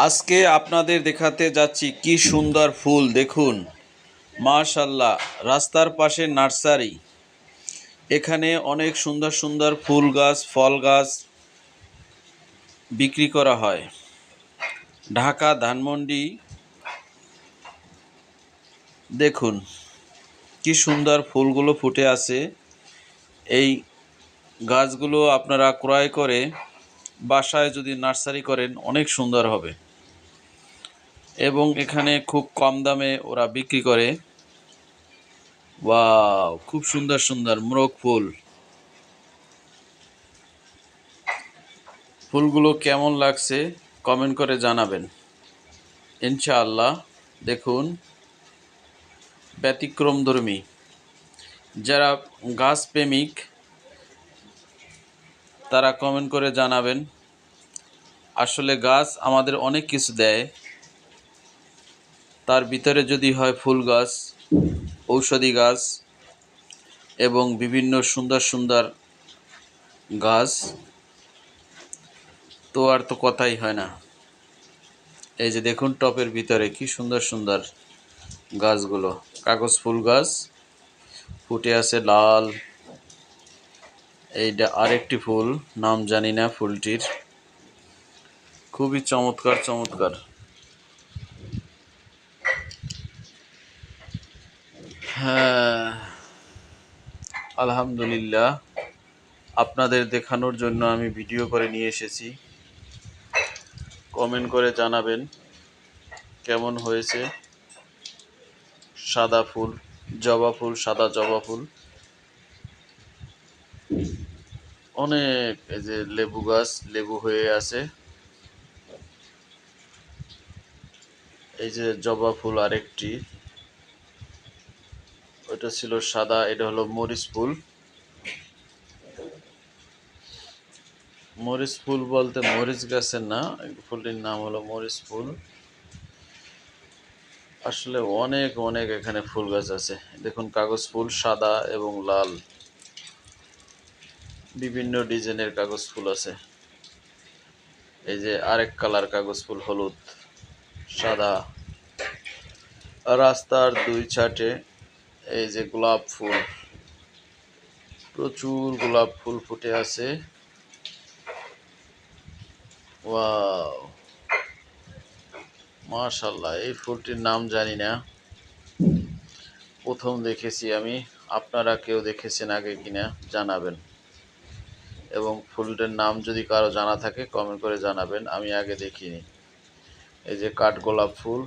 আজকে আপনাদের দেখাতে যাচ্ছি কি সুন্দর ফুল দেখুন। মাশাআল্লাহ, রাস্তার পাশে নার্সারি। এখানে অনেক সুন্দর সুন্দর ফুল গাছ, ফল গাছ বিক্রি করা হয়। ঢাকা ধানমন্ডি। দেখুন কি সুন্দর ফুলগুলো ফুটে আছে। এই গাছগুলো আপনারা ক্রয় করে বাসায় যদি নার্সারি করেন অনেক সুন্দর হবে এবং এখানে খুব কম দামে ওরা বিক্রি করে। ওয়াও, খুব সুন্দর সুন্দর মোরগ ফুল। ফুলগুলো কেমন লাগছে কমেন্ট করে জানাবেন ইনশাআল্লাহ। দেখুন, ব্যতিক্রমধর্মী যারা গাছ প্রেমিক তারা কমেন্ট করে জানাবেন। আসলে গাছ আমাদের অনেক কিছু দেয়, তার ভিতরে যদি হয় ফুল গাছ, ঔষধি গাছ এবং বিভিন্ন সুন্দর সুন্দর গাছ, তো আর তো কথাই হয় না। এই যে দেখুন টপের ভিতরে কি সুন্দর সুন্দর গাছগুলো, কাগজ ফুল গাছ ফুটে আছে লাল। এইটা আরেকটি ফুল, নাম জানি না ফুলটির, খুবই চমৎকার চমৎকার। হ্যাঁ, আলহামদুলিল্লাহ, আপনাদের দেখানোর জন্য আমি ভিডিও করে নিয়ে এসেছি। কমেন্ট করে জানাবেন কেমন হয়েছে। সাদা ফুল, জবা ফুল, সাদা জবা ফুল অনেক। এই যে লেবু গাছ, লেবু হয়ে আছে। এই যে জবা ফুল আরেকটি, ওটা ছিল সাদা, এটা হলো মরিচ ফুল। মরিচ ফুল বলতে মরিচ গাছের না, ফুলটির নাম হলো মরিচ ফুল। আসলে অনেক অনেক এখানে ফুল গাছ আছে। দেখুন কাগজ ফুল সাদা এবং লাল, বিভিন্ন ডিজাইনের কাগজ ফুল আছে। এই যে আরেক কালার কাগজ ফুল, হলুদ, সাদা। রাস্তার দুই ছাটে এই যে গোলাপ ফুল, প্রচুর গোলাপ ফুল ফুটে আছে। ওয়াও, মাশাআল্লাহ, এই ফুলটির নাম জানি না, প্রথম দেখেছি আমি। আপনারা কেউ দেখেছেন আগে কিনা জানাবেন, এবং ফুলটার নাম যদি কারো জানা থাকে কমেন্ট করে জানাবেন, আমি আগে দেখিনি। এই যে কাঠগোলাপ ফুল,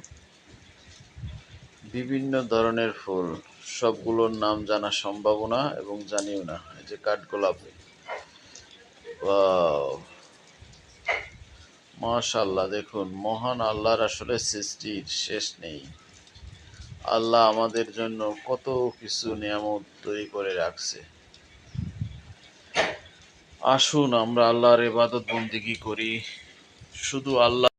বিভিন্ন ধরনের ফুল, সবগুলোর নাম জানা সম্ভব না এবং জানিও না। এই যে কাঠগোলাপ, ওয়াও, মাশাআল্লাহ। দেখুন, মহান আল্লাহর আসলে সৃষ্টির শেষ নেই। আল্লাহ আমাদের জন্য কত কিছু নিয়ামত তৈরি করে রাখছে। আসুন আমরা আল্লাহর ইবাদত বন্দেগী করি, শুধু আল্লাহ